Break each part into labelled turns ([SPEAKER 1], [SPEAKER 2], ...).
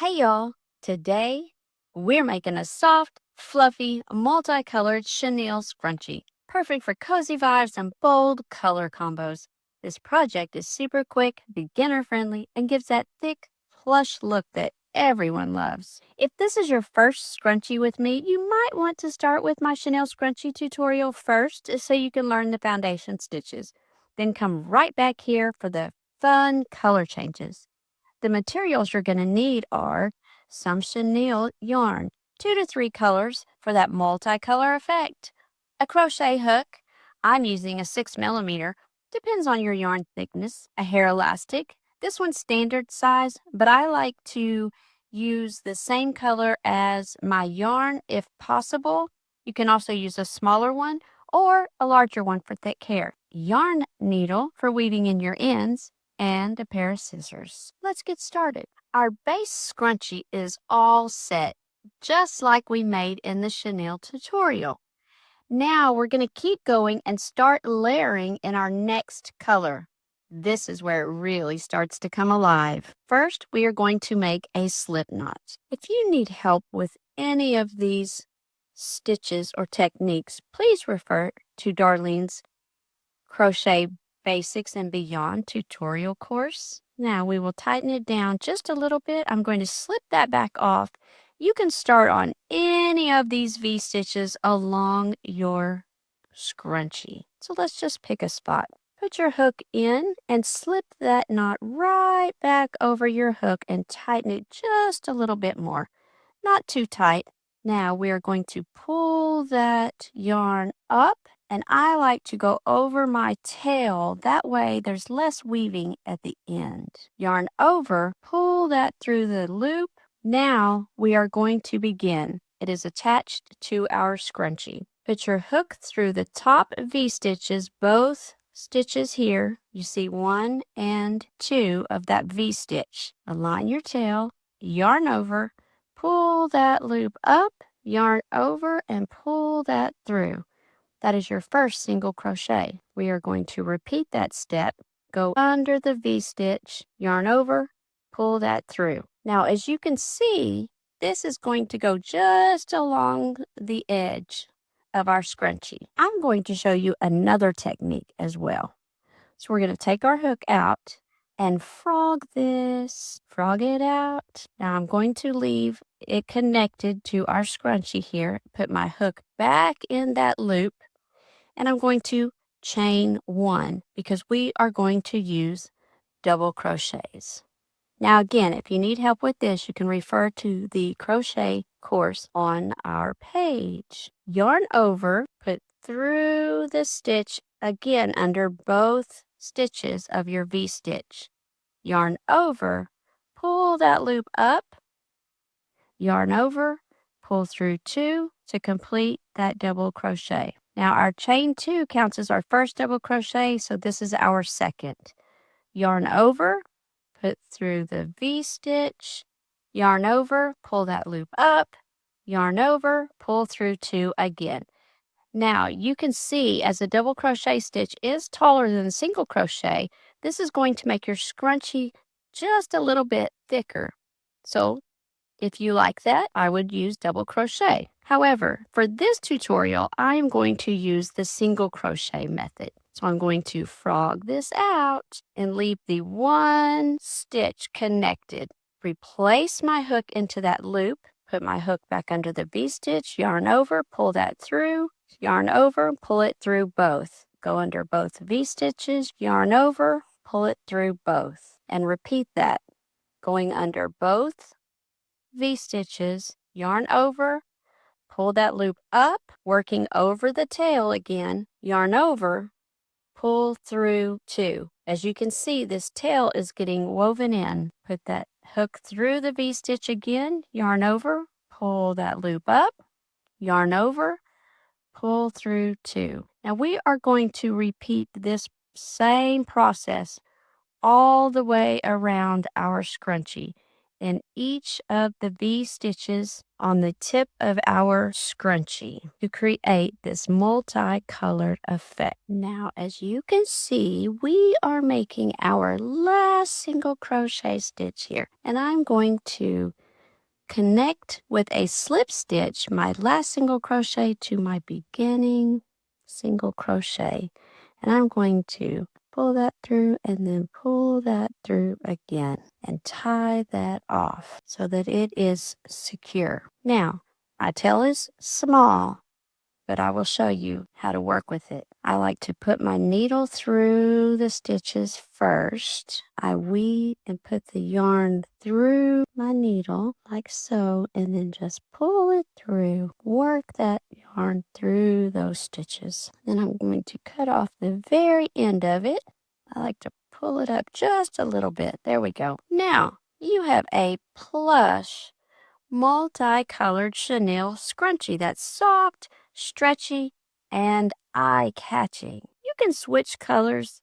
[SPEAKER 1] Hey y'all, today we're making a soft, fluffy, multicolored chenille scrunchie, perfect for cozy vibes and bold color combos. This project is super quick, beginner friendly, and gives that thick, plush look that everyone loves. If this is your first scrunchie with me, you might want to start with my chenille scrunchie tutorial first so you can learn the foundation stitches. Then come right back here for the fun color changes. The materials you're going to need are some chenille yarn, 2 to 3 colors for that multicolor effect, a crochet hook. I'm using a 6 millimeter, depends on your yarn thickness, a hair elastic. This one's standard size, but I like to use the same color as my yarn if possible. You can also use a smaller one or a larger one for thick hair. Yarn needle for weaving in your ends, and a pair of scissors. Let's get started. Our base scrunchie is all set, just like we made in the chenille tutorial. Now we're going to keep going and start layering in our next color. This is where it really starts to come alive. First, we are going to make a slip knot. If you need help with any of these stitches or techniques, please refer to Darlene's Crochet Basics and Beyond tutorial course. Now we will tighten it down just a little bit. I'm going to slip that back off. You can start on any of these V-stitches along your scrunchie. So let's just pick a spot. Put your hook in and slip that knot right back over your hook and tighten it just a little bit more. Not too tight. Now we are going to pull that yarn up, and I like to go over my tail. That way there's less weaving at the end. Yarn over, pull that through the loop. Now we are going to begin. It is attached to our scrunchie. Put your hook through the top V-stitches, both stitches here. You see 1 and 2 of that V-stitch. Align your tail, yarn over, pull that loop up, yarn over, and pull that through. That is your first single crochet. We are going to repeat that step. Go under the V-stitch, yarn over, pull that through. Now, as you can see, this is going to go just along the edge of our scrunchie. I'm going to show you another technique as well. So we're going to take our hook out and frog this, frog it out. Now I'm going to leave it connected to our scrunchie here, put my hook back in that loop, and I'm going to chain 1 because we are going to use double crochets. Now again, if you need help with this, you can refer to the crochet course on our page. Yarn over, put through the stitch again under both stitches of your V-stitch. Yarn over, pull that loop up, yarn over, pull through 2 to complete that double crochet. Now our chain 2 counts as our first double crochet, so this is our second. Yarn over, put through the V-stitch, yarn over, pull that loop up, yarn over, pull through 2 again. Now you can see as the double crochet stitch is taller than the single crochet, this is going to make your scrunchie just a little bit thicker. So if you like that, I would use double crochet. However, for this tutorial, I am going to use the single crochet method. So I'm going to frog this out and leave the 1 stitch connected. Replace my hook into that loop, put my hook back under the V-stitch, yarn over, pull that through, yarn over, pull it through both. Go under both V-stitches, yarn over, pull it through both. And repeat that, going under both V-stitches, yarn over, pull that loop up, working over the tail again, yarn over, pull through 2. As you can see, this tail is getting woven in. Put that hook through the V-stitch again, yarn over, pull that loop up, yarn over, pull through 2. Now we are going to repeat this same process all the way around our scrunchie in each of the V-stitches on the tip of our scrunchie to create this multicolored effect. Now, as you can see, we are making our last single crochet stitch here, and I'm going to connect with a slip stitch my last single crochet to my beginning single crochet. And I'm going to pull that through and then pull that through again and tie that off so that it is secure. Now, my tail is small, but I will show you how to work with it. I like to put my needle through the stitches first. I weave and put the yarn through my needle like so, and then just pull it through. Work that yarn through those stitches. Then I'm going to cut off the very end of it. I like to pull it up just a little bit. There we go. Now, you have a plush multicolored chenille scrunchie that's soft, stretchy, and eye-catching. You can switch colors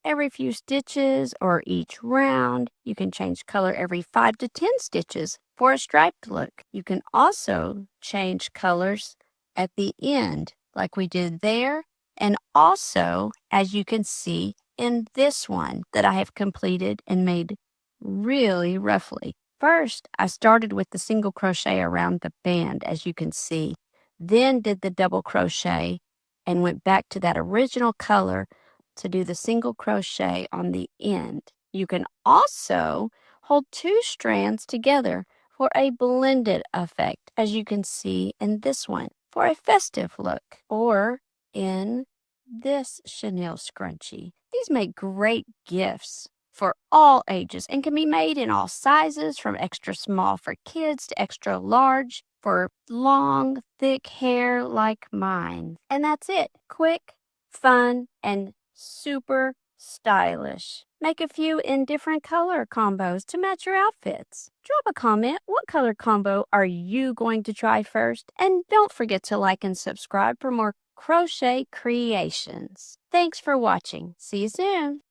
[SPEAKER 1] every few stitches or each round. You can change color every 5 to 10 stitches for a striped look. You can also change colors at the end like we did there, and also, as you can see in this one that I have completed and made really roughly. First, I started with the single crochet around the band, as you can see, then did the double crochet and went back to that original color to do the single crochet on the end. You can also hold 2 strands together for a blended effect, as you can see in this one, for a festive look, or in this chenille scrunchie. These make great gifts for all ages and can be made in all sizes, from extra small for kids to extra large for long, thick hair like mine. And that's it. Quick, fun, and super stylish. Make a few in different color combos to match your outfits. Drop a comment. What color combo are you going to try first? And don't forget to like and subscribe for more crochet creations. Thanks for watching. See you soon.